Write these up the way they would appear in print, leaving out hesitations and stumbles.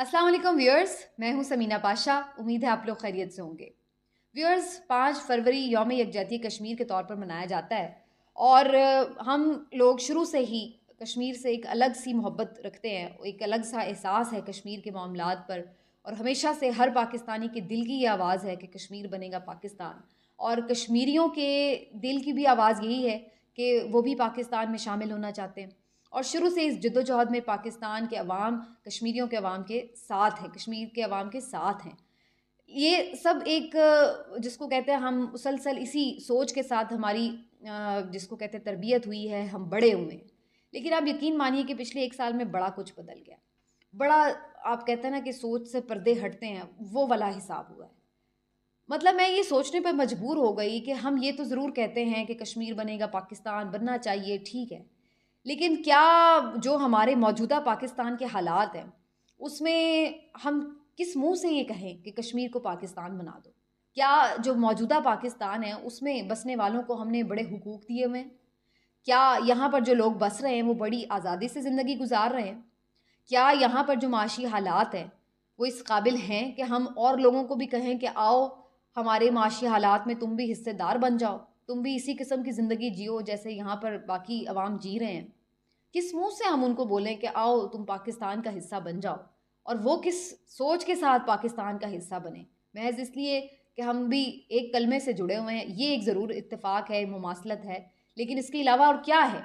अस्सलाम वालेकुम व्यूअर्स, मैं हूं समीना पाशा। उम्मीद है आप लोग खैरियत से होंगे। व्यूअर्स, 5 फरवरी यौम यकजहती कश्मीर के तौर पर मनाया जाता है और हम लोग शुरू से ही कश्मीर से एक अलग सी मोहब्बत रखते हैं, एक अलग सा एहसास है कश्मीर के मामलात पर। और हमेशा से हर पाकिस्तानी के दिल की ये आवाज़ है कि कश्मीर बनेगा पाकिस्तान, और कश्मीरियों के दिल की भी आवाज़ यही है कि वो भी पाकिस्तान में शामिल होना चाहते हैं। और शुरू से इस जद्दोजहद में पाकिस्तान के अवाम कश्मीरियों के अवाम के साथ है, कश्मीर के अवाम के साथ हैं। ये सब एक जिसको कहते हैं, हम मुसलसल इसी सोच के साथ हमारी जिसको कहते हैं तरबियत हुई है, हम बड़े हुए हैं। लेकिन आप यकीन मानिए कि पिछले 1 साल में बड़ा कुछ बदल गया। बड़ा, आप कहते हैं ना कि सोच से पर्दे हटते हैं, वो वाला हिसाब हुआ है। मतलब मैं ये सोचने पर मजबूर हो गई कि हम ये तो ज़रूर कहते हैं कि कश्मीर बनेगा पाकिस्तान, बनना चाहिए, ठीक है। लेकिन क्या जो हमारे मौजूदा पाकिस्तान के हालात हैं, उसमें हम किस मुंह से ये कहें कि कश्मीर को पाकिस्तान बना दो? क्या जो मौजूदा पाकिस्तान है उसमें बसने वालों को हमने बड़े हुकूक दिए हुए हैं? क्या यहाँ पर जो लोग बस रहे हैं वो बड़ी आज़ादी से ज़िंदगी गुजार रहे हैं? क्या यहाँ पर जो माशी हालात हैं वो इस काबिल हैं कि हम और लोगों को भी कहें कि आओ हमारे माशी हालात में तुम भी हिस्सेदार बन जाओ, तुम भी इसी किस्म की ज़िंदगी जियो जैसे यहाँ पर बाकी अवाम जी रहे हैं? किस मुंह से हम उनको बोलें कि आओ तुम पाकिस्तान का हिस्सा बन जाओ? और वो किस सोच के साथ पाकिस्तान का हिस्सा बने? महज इसलिए कि हम भी एक कलमे से जुड़े हुए हैं, ये एक ज़रूर इत्तेफाक है, मुमासलत है। लेकिन इसके अलावा और क्या है?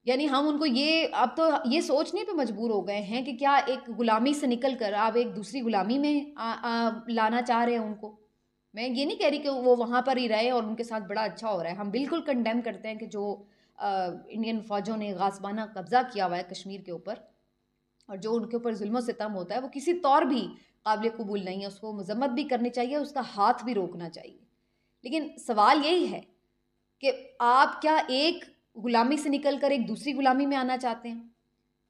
यानी हम उनको ये अब तो ये सोचने पे मजबूर हो गए हैं कि क्या एक गुलामी से निकल कर आप एक दूसरी गुलामी में लाना चाह रहे हैं उनको। मैं ये नहीं कह रही कि वो वहाँ पर ही रहे और उनके साथ बड़ा अच्छा हो रहा है। हम बिल्कुल कंडेम करते हैं कि जो इंडियन फ़ौजों ने गासबाना कब्ज़ा किया हुआ है कश्मीर के ऊपर, और जो उनके ऊपर जुल्म सितम होता है, वो किसी तौर भी काबिल कबूल नहीं है। उसको मजम्मत भी करनी चाहिए, उसका हाथ भी रोकना चाहिए। लेकिन सवाल यही है कि आप क्या एक गुलामी से निकल कर एक दूसरी गुलामी में आना चाहते हैं?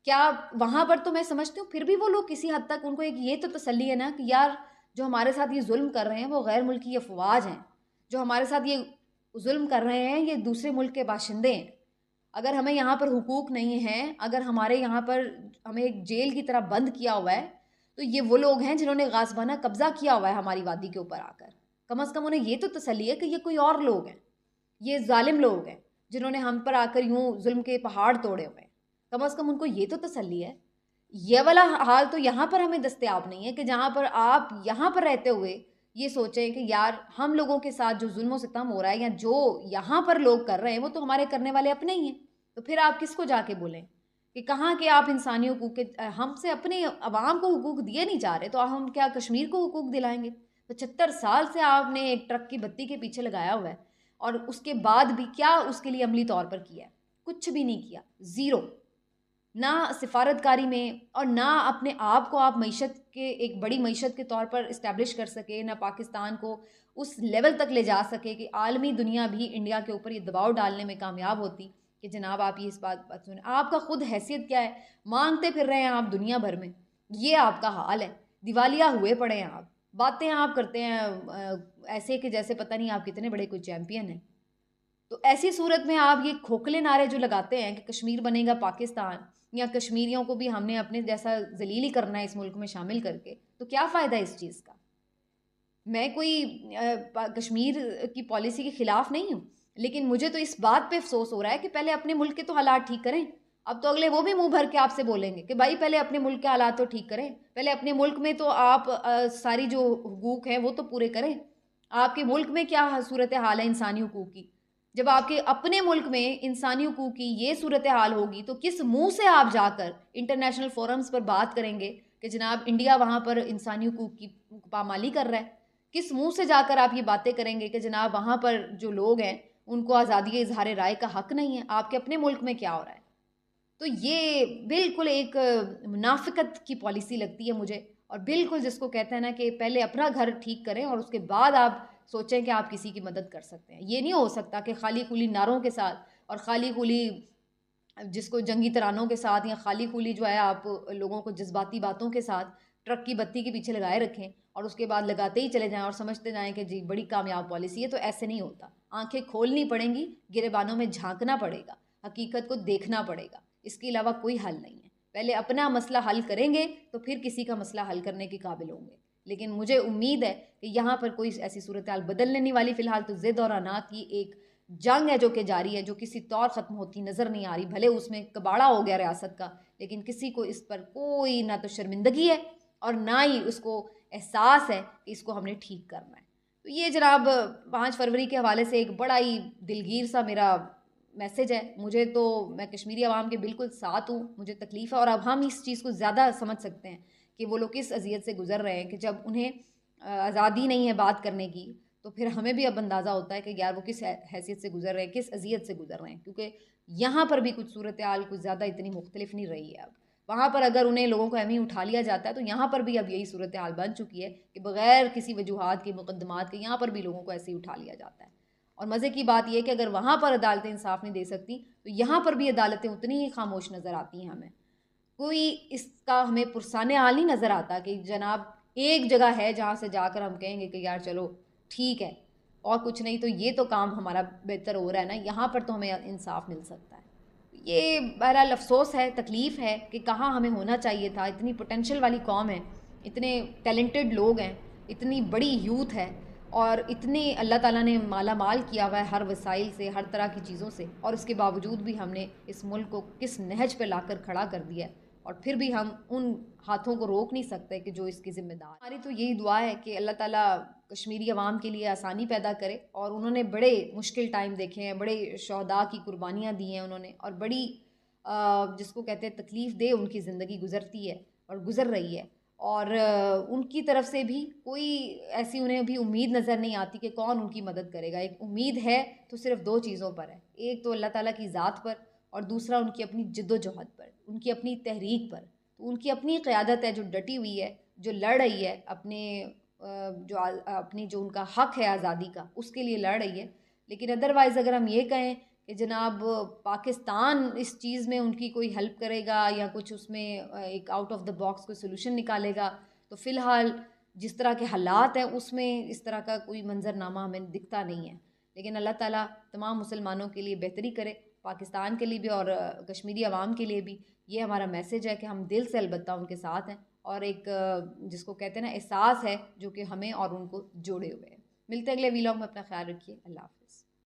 क्या वहाँ पर तो मैं समझती हूँ फिर भी वो लोग किसी हद तक उनको एक ये तो तसल्ली है ना कि यार जो हमारे साथ ये ज़ुल्म कर रहे हैं वो गैर मुल्की अफवाज हैं, जो हमारे साथ ये ज़ुल्म कर रहे हैं ये दूसरे मुल्क के बाशिंदे हैं। अगर हमें यहाँ पर हुकूक नहीं हैं, अगर हमारे यहाँ पर हमें एक जेल की तरह बंद किया हुआ है, तो ये वो लोग हैं जिन्होंने गासबाना कब्जा किया हुआ है हमारी वादी के ऊपर आकर। कम से कम उन्हें ये तो तसल्ली है कि ये कोई और लोग हैं, ये जालिम लोग हैं जिन्होंने हम पर आकर यूं जुल्म के पहाड़ तोड़े हुए हैं। कम से कम उनको ये तो तसल्ली है। ये वाला हाल तो यहाँ पर हमें दस्तयाब नहीं है कि जहाँ पर आप यहाँ पर रहते हुए ये सोचें कि यार हम लोगों के साथ जो जुल्म सितम हो रहा है या जो यहाँ पर लोग कर रहे हैं वो तो हमारे करने वाले अपने ही हैं। तो फिर आप किसको जाके बोलें कि कहाँ के आप इंसानी हुकूक के, हमसे अपने अवाम को हुकूक दिए नहीं जा रहे, तो हम क्या कश्मीर को हुकूक दिलाएंगे? 75 साल से आपने एक ट्रक की बत्ती के पीछे लगाया हुआ है, और उसके बाद भी क्या उसके लिए अमली तौर पर किया है? कुछ भी नहीं किया, ज़ीरो। ना सिफारतकारी में, और ना अपने आप को आप मईशत के एक बड़ी मईशत के तौर पर इस्टेब्लिश कर सके, ना पाकिस्तान को उस लेवल तक ले जा सके कि आलमी दुनिया भी इंडिया के ऊपर ये दबाव डालने में कामयाब होती कि जनाब आप ये इस बात सुने। आपका खुद हैसियत क्या है? मांगते फिर रहे हैं आप दुनिया भर में, ये आपका हाल है। दिवालिया हुए पड़े हैं आप, बातें आप करते हैं ऐसे कि जैसे पता नहीं आप कितने बड़े कोई चैंपियन हैं। तो ऐसी सूरत में आप ये खोखले नारे जो लगाते हैं कि कश्मीर बनेगा पाकिस्तान, या कश्मीरियों को भी हमने अपने जैसा जलील ही करना है इस मुल्क में शामिल करके, तो क्या फ़ायदा इस चीज़ का? मैं कोई कश्मीर की पॉलिसी के ख़िलाफ़ नहीं हूँ, लेकिन मुझे तो इस बात पे अफसोस हो रहा है कि पहले अपने मुल्क के तो हालात ठीक करें। अब तो अगले वो भी मुंह भर के आपसे बोलेंगे कि भाई पहले अपने मुल्क के हालात तो ठीक करें, पहले अपने मुल्क में तो आप सारी जो हुकूक हैं वो तो पूरे करें। आपके मुल्क में क्या सूरत हाल है इंसानी हुकूक की? जब आपके अपने मुल्क में इंसानी हुकूक की ये सूरत हाल होगी, तो किस मुंह से आप जाकर इंटरनेशनल फोरम्स पर बात करेंगे कि जनाब इंडिया वहाँ पर इंसानी हुकूक की पामाली कर रहा है? किस मुंह से जाकर आप ये बातें करेंगे कि जनाब वहाँ पर जो लोग हैं उनको आज़ादी इजहार राय का हक नहीं है? आपके अपने मुल्क में क्या हो रहा है? तो ये बिल्कुल एक मुनाफिकत की पॉलिसी लगती है मुझे। और बिल्कुल जिसको कहते हैं ना कि पहले अपना घर ठीक करें और उसके बाद आप सोचें कि आप किसी की मदद कर सकते हैं। ये नहीं हो सकता कि खाली खुली नारों के साथ और खाली खुली जिसको जंगी तरानों के साथ या खाली खुली जो है आप लोगों को जज्बाती बातों के साथ ट्रक की बत्ती के पीछे लगाए रखें और उसके बाद लगाते ही चले जाएं और समझते जाएं कि जी बड़ी कामयाब पॉलिसी है। तो ऐसे नहीं होता। आंखें खोलनी पड़ेंगी, गिरेबानों में झांकना पड़ेगा, हकीकत को देखना पड़ेगा। इसके अलावा कोई हल नहीं है। पहले अपना मसला हल करेंगे तो फिर किसी का मसला हल करने के काबिल होंगे। लेकिन मुझे उम्मीद है कि यहाँ पर कोई ऐसी सूरत हाल बदलने नहीं वाली। फ़िलहाल तो ज़िद और अनात की एक जंग है जो कि जारी है, जो किसी तौर ख़त्म होती नज़र नहीं आ रही। भले उसमें कबाड़ा हो गया रियासत का, लेकिन किसी को इस पर कोई ना तो शर्मिंदगी है और ना ही उसको एहसास है कि इसको हमने ठीक करना है। तो ये जनाब 5 फरवरी के हवाले से एक बड़ा ही दिलगीर सा मेरा मैसेज है। मुझे तो, मैं कश्मीरी अवाम के बिल्कुल साथ हूँ, मुझे तकलीफ़ है। और अब हम इस चीज़ को ज़्यादा समझ सकते हैं कि वो लोग किस अज़ियत से गुज़र रहे हैं कि जब उन्हें आज़ादी नहीं है बात करने की, तो फिर हमें भी अब अंदाज़ा होता है कि यार वो किस हैसियत से गुज़र रहे हैं, किस अज़ियत से गुज़र रहे हैं। क्योंकि यहाँ पर भी कुछ सूरत हाल कुछ ज़्यादा इतनी मुख्तलिफ नहीं रही है अब। वहाँ पर अगर उन्हें लोगों को एमी उठा लिया जाता है, तो यहाँ पर भी अब यही सूरत हाल बन चुकी है कि बग़ैर किसी वजूहात के, मुकदमात के, यहाँ पर भी लोगों को ऐसे ही उठा लिया जाता है। और मज़े की बात यह है कि अगर वहाँ पर अदालतें इंसाफ नहीं दे सकती, तो यहाँ पर भी अदालतें उतनी ही खामोश नज़र आती हैं हमें। कोई इसका हमें पुरसाने हाल नहीं नज़र आता कि जनाब एक जगह है जहाँ से जाकर हम कहेंगे कि यार चलो ठीक है, और कुछ नहीं तो ये तो काम हमारा बेहतर हो रहा है ना, यहाँ पर तो हमें इंसाफ मिल सकता है। ये बहरहाल अफसोस है, तकलीफ़ है कि कहाँ हमें होना चाहिए था। इतनी पोटेंशियल वाली कौम है, इतने टैलेंटेड लोग हैं, इतनी बड़ी यूथ है, और इतने अल्लाह ताला ने माला माल किया हुआ है हर वसाइल से, हर तरह की चीज़ों से, और उसके बावजूद भी हमने इस मुल्क को किस नहज पे लाकर खड़ा कर दिया है। और फिर भी हम उन हाथों को रोक नहीं सकते कि जो इसके ज़िम्मेदार। हमारी तो यही दुआ है कि अल्लाह ताला कश्मीरी अवाम के लिए आसानी पैदा करे। और उन्होंने बड़े मुश्किल टाइम देखे हैं, बड़े शहदा की कुर्बानियाँ दी हैं उन्होंने, और बड़ी जिसको कहते हैं तकलीफ़ दे उनकी ज़िंदगी गुज़रती है और गुज़र रही है। और उनकी तरफ से भी कोई ऐसी उन्हें अभी उम्मीद नज़र नहीं आती कि कौन उनकी मदद करेगा। एक उम्मीद है तो सिर्फ़ 2 चीज़ों पर है, एक तो अल्लाह ताला की ज़ात पर, और दूसरा उनकी अपनी जिद्दोजहद पर, उनकी अपनी तहरीक पर। तो उनकी अपनी क़यादत है जो डटी हुई है, जो लड़ रही है अपने अपनी जो उनका हक़ है आज़ादी का, उसके लिए लड़ रही है। लेकिन अदरवाइज़ अगर हम ये कहें कि जनाब पाकिस्तान इस चीज़ में उनकी कोई हेल्प करेगा या कुछ उसमें एक आउट ऑफ द बॉक्स कोई सोल्यूशन निकालेगा, तो फ़िलहाल जिस तरह के हालात हैं उसमें इस तरह का कोई मंजरनामा हमें दिखता नहीं है। लेकिन अल्लाह ताला तमाम मुसलमानों के लिए बेहतरी करे, पाकिस्तान के लिए भी और कश्मीरी अवाम के लिए भी। ये हमारा मैसेज है कि हम दिल से अलबत्ता उनके साथ हैं, और एक जिसको कहते हैं ना एहसास है जो कि हमें और उनको जोड़े हुए हैं। मिलते हैं अगले वीलॉग में, अपना ख्याल रखिए, अल्लाह हाफ़िज़।